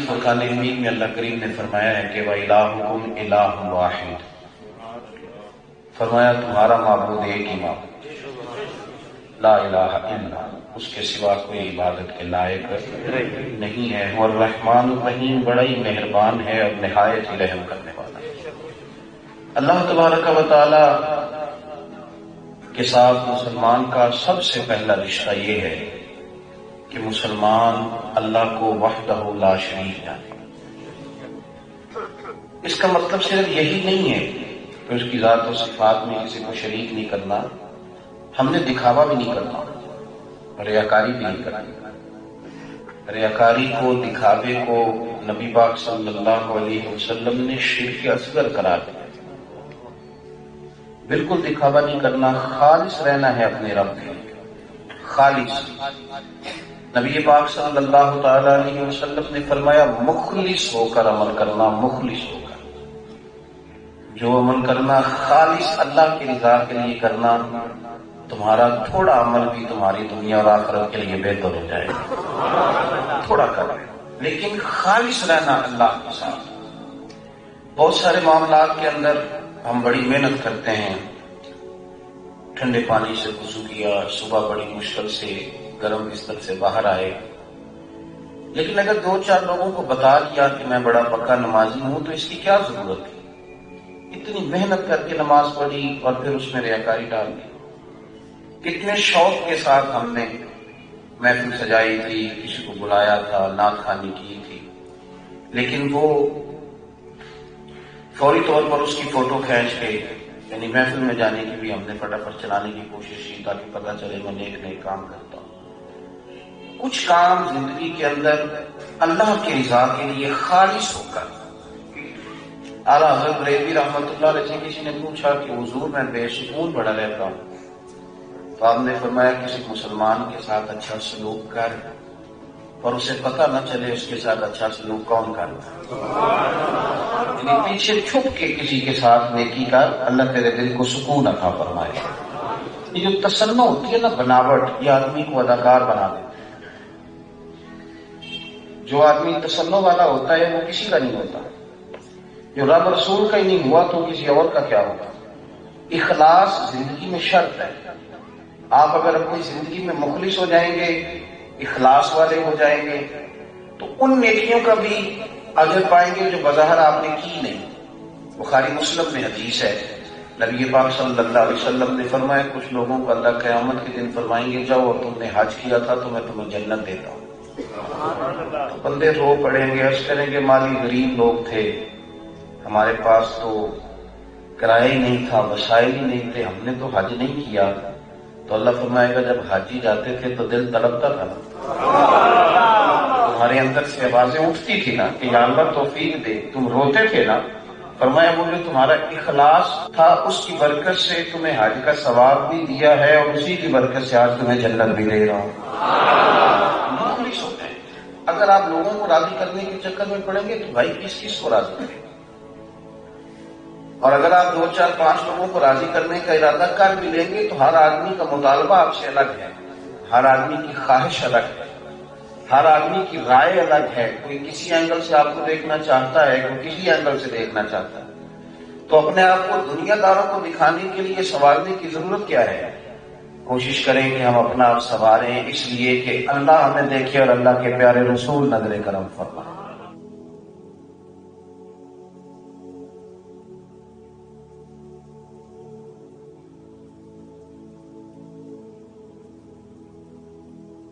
فرقان حمید میں اللہ کریم نے فرمایا ہے کہ وَإِلَٰهُكُمْ إِلَٰهٌ وَاحِدٌ، فرمایا تمہارا معبود ایک ہی معبود، لا الہ الا، اس کے سوا کوئی عبادت کے لائق نہیں ہے۔ وہ الرحمن الرحیم، بڑا ہی مہربان ہے اور نہایت ہی رحم کرنے والا ہے۔ اللہ تبارک و تعالی کے ساتھ مسلمان کا سب سے پہلا رشتہ یہ ہے کہ مسلمان اللہ کو وحدہ لا شریک جانے۔ اس کا مطلب صرف یہی نہیں ہے کہ اس کی ذات و صفات میں کسی کو شریک نہیں کرنا، ہم نے دکھاوا بھی نہیں کرنا، ریاکاری بھی نہیں کرنی۔ ریاکاری کو، دکھاوے کو نبی پاک صلی اللہ علیہ وسلم نے شرک اصغر قرار دیا۔ بالکل دکھاوا نہیں کرنا، خالص رہنا ہے اپنے رب کے لیے، خالص۔ نبی پاک صلی اللہ تعالی علیہ وسلم نے فرمایا مخلص ہو کر عمل کرنا، مخلص ہو کر جو عمل کرنا خالص اللہ کی رضا کے لیے کرنا، تمہارا تھوڑا عمل بھی تمہاری دنیا اور آخرت کے لیے بہتر ہو جائے گا۔ تھوڑا کرنا لیکن خالص رہنا اللہ کے ساتھ۔ بہت سارے معاملات کے اندر ہم بڑی محنت کرتے ہیں، ٹھنڈے پانی سے وضو کیا، صبح بڑی مشکل سے گرم بستر سے باہر آئے، لیکن اگر دو چار لوگوں کو بتا دیا کہ میں بڑا پکا نمازی ہوں تو اس کی کیا ضرورت تھی؟ اتنی محنت کر کے نماز پڑھی اور پھر اس میں ریاکاری ڈال دی۔ کتنے شوق کے ساتھ ہم نے محفل سجائی تھی، کسی کو بلایا تھا، نعت خوانی کی تھی، لیکن وہ فوری طور پر اس کی فوٹو کھینچ کے، یعنی محفل میں جانے کی بھی ہم نے فٹافٹ چلانے کی کوشش کی تاکہ پتہ چلے میں نیک نیک کام کرتا ہوں۔ کچھ کام زندگی کے اندر اللہ کی رضا کے لیے خالص ہو کر۔ اعلیٰ حضرت بریلوی رحمۃ اللہ علیہ سے کسی نے پوچھا کہ حضور میں بے سکون بڑا رہتا ہوں، تو آپ نے فرمایا کسی مسلمان کے ساتھ اچھا سلوک کر اور اسے پتہ نہ چلے اس کے ساتھ اچھا سلوک کون کرتا ہے، یعنی پیچھے چھپ کے کسی کے ساتھ نیکی کر، اللہ تیرے دل کو سکون عطا فرمائے۔ یہ جو تصنع ہوتی ہے نا، بناوٹ، یہ آدمی کو اداکار بنا دیتی ہے۔ جو آدمی تصنع والا ہوتا ہے وہ کسی کا نہیں ہوتا، جو رب رسول کا ہی نہیں ہوا تو کسی اور کا کیا ہوگا۔ اخلاص زندگی میں شرط ہے۔ آپ اگر اپنی زندگی میں مخلص ہو جائیں گے، اخلاص والے ہو جائیں گے، تو ان نیکیوں کا بھی اجر پائیں گے جو بظاہر آپ نے کی نہیں۔ بخاری مسلم میں حدیث ہے، نبی پاک صلی اللہ علیہ وسلم نے فرمایا کچھ لوگوں کو اللہ قیامت کے دن فرمائیں گے جاؤ اور تم نے حج کیا تھا تو میں تمہیں جنت دیتا ہوں۔ تو بندے رو پڑیں گے، عرض کریں گے مالی غریب لوگ تھے، ہمارے پاس تو کرایہ ہی نہیں تھا، وسائل ہی نہیں تھے، ہم نے تو حج نہیں کیا۔ تو اللہ فرمائے گا جب حاجی جاتے تھے تو دل تڑپتا تھا نا، تمہارے اندر سے آوازیں اٹھتی تھی نا کہ یا اللہ توفیق دے، تم روتے تھے نا۔ فرمایا وہ جو تمہارا اخلاص تھا اس کی برکت سے تمہیں حج کا ثواب بھی دیا ہے اور اسی کی برکت سے آج تمہیں جنت بھی دے رہا ہوں۔ مخلص ہوتے ہیں۔ اگر آپ لوگوں کو راضی کرنے کے چکر میں پڑیں گے تو بھائی کس کس کو راضی کریں؟ اور اگر آپ 2 4 5 لوگوں کو راضی کرنے کا ارادہ کر بھی لیں گے تو ہر آدمی کا مطالبہ آپ سے الگ ہے، ہر آدمی کی خواہش الگ ہے، ہر آدمی کی رائے الگ ہے۔ کوئی کسی اینگل سے آپ کو دیکھنا چاہتا ہے، کوئی کسی اینگل سے دیکھنا چاہتا ہے۔ تو اپنے آپ کو دنیا داروں کو دکھانے کے لیے سنوارنے کی ضرورت کیا ہے؟ کوشش کریں کہ ہم اپنا آپ سنواریں، اس لیے کہ اللہ ہمیں دیکھے اور اللہ کے پیارے رسول نظر کرم فرمائے۔